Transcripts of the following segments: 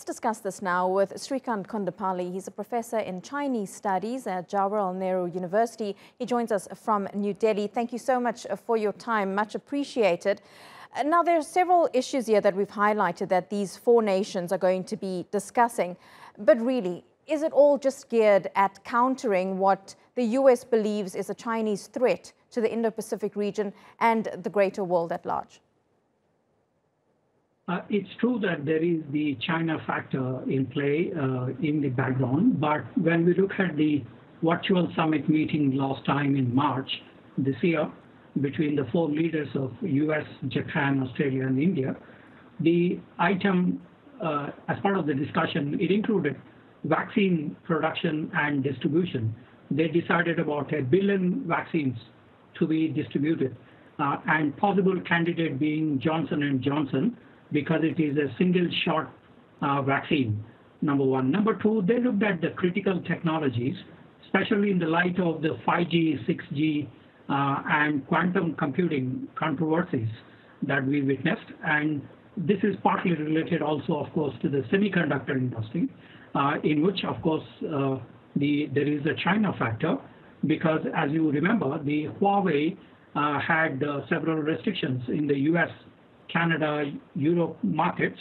Let's discuss this now with Srikanth Kondapalli. He's a professor in Chinese studies at Jawaharlal Nehru University. He joins us from New Delhi. Thank you so much for your time. Much appreciated. Now, there are several issues here that we've highlighted that these four nations are going to be discussing. But really, is it all just geared at countering what the US believes is a Chinese threat to the Indo-Pacific region and the greater world at large? It's true that there is the China factor in play in the background, but when we look at the virtual summit meeting last time in March this year between the four leaders of US, Japan, Australia, and India, the item as part of the discussion, it included vaccine production and distribution. They decided about 1 billion vaccines to be distributed, and possible candidate being Johnson & Johnson, because it is a single shot vaccine, number one. Number two, they looked at the critical technologies, especially in the light of the 5G, 6G, and quantum computing controversies that we witnessed. And this is partly related also, of course, to the semiconductor industry, in which, of course, there is a China factor, because as you remember, the Huawei had several restrictions in the US, Canada, Europe markets,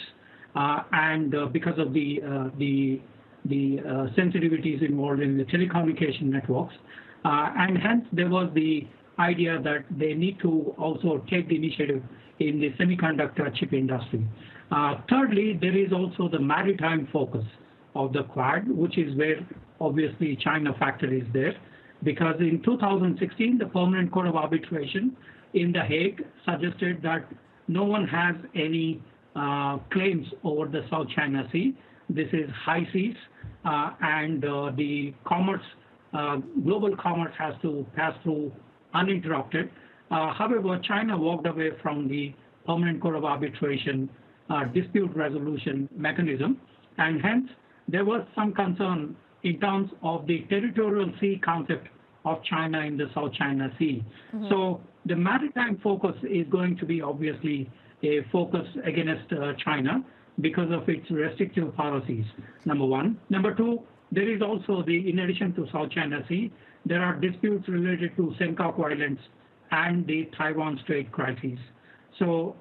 and because of the sensitivities involved in the telecommunication networks, and hence there was the idea that they need to also take the initiative in the semiconductor chip industry. Thirdly, there is also the maritime focus of the Quad, which is where obviously China factor is there, because in 2016 the Permanent Court of Arbitration in The Hague suggested that no one has any claims over the South China Sea. This is high seas, and the commerce, global commerce has to pass through uninterrupted. However, China walked away from the Permanent Court of Arbitration dispute resolution mechanism, and hence there was some concern in terms of the territorial sea concept of China in the South China Sea. Mm-hmm. So the maritime focus is going to be obviously a focus against China because of its restrictive policies, number one. Number two, there is also in addition to South China Sea, there are disputes related to Senkaku Islands and the Taiwan Strait crisis, so,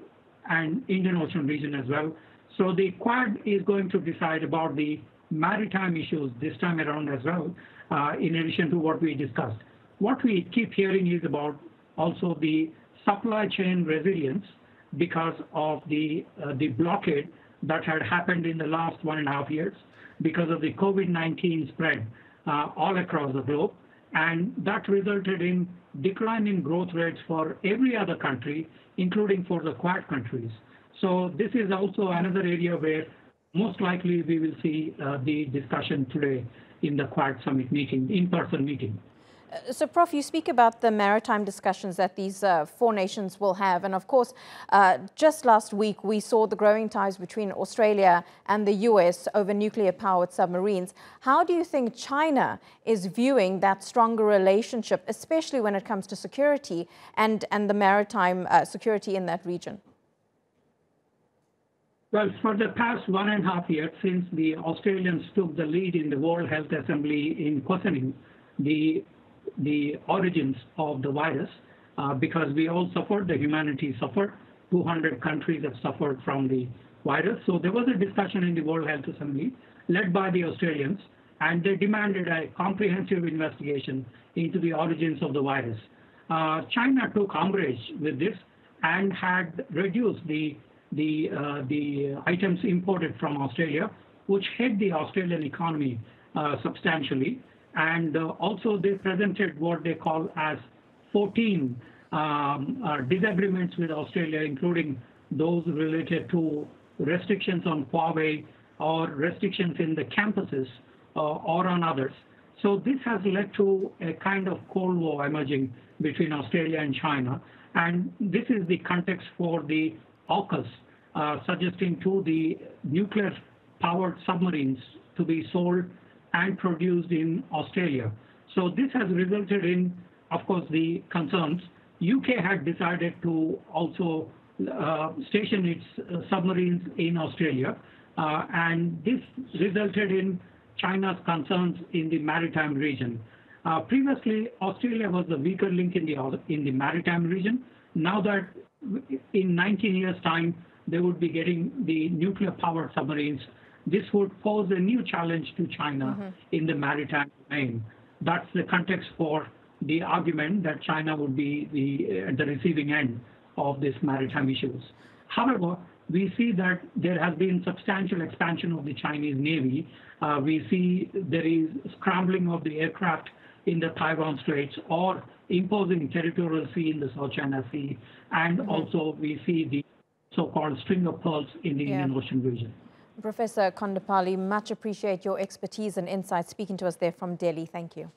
and Indian Ocean region as well. So the Quad is going to decide about the maritime issues this time around as well, in addition to what we discussed. What we keep hearing is about also the supply chain resilience because of the blockade that had happened in the last 1.5 years because of the COVID-19 spread all across the globe. And that resulted in declining growth rates for every other country, including for the Quad countries. So this is also another area where most likely we will see the discussion today in the Quad Summit meeting, in-person meeting. So, Prof, you speak about the maritime discussions that these four nations will have. And of course, just last week, we saw the growing ties between Australia and the US over nuclear-powered submarines. How do you think China is viewing that stronger relationship, especially when it comes to security and the maritime security in that region? Well, for the past 1.5 years, since the Australians took the lead in the World Health Assembly in questioning the origins of the virus, because we all suffered, the humanity suffered, 200 countries have suffered from the virus. So there was a discussion in the World Health Assembly led by the Australians, and they demanded a comprehensive investigation into the origins of the virus. China took umbrage with this and had reduced the items imported from Australia, which hit the Australian economy substantially. And also they presented what they call as 14 disagreements with Australia, including those related to restrictions on Huawei or restrictions in the campuses or on others. So this has led to a kind of Cold War emerging between Australia and China. And this is the context for the AUKUS suggesting to the nuclear-powered submarines to be sold and produced in Australia. So this has resulted in, of course, the concerns. UK had decided to also station its submarines in Australia. and this resulted in China's concerns in the maritime region. Previously, Australia was the weaker link in the maritime region. Now that in 19 years' time, they would be getting the nuclear-powered submarines, this would pose a new challenge to China in the maritime domain. That's the context for the argument that China would be at the receiving end of these maritime issues. However, we see that there has been substantial expansion of the Chinese Navy. We see there is scrambling of the aircraft in the Taiwan Straits or imposing territorial sea in the South China Sea. And also we see the so-called string of pearls in the Indian Ocean region. Professor Kondapalli, much appreciate your expertise and insight speaking to us there from Delhi. Thank you.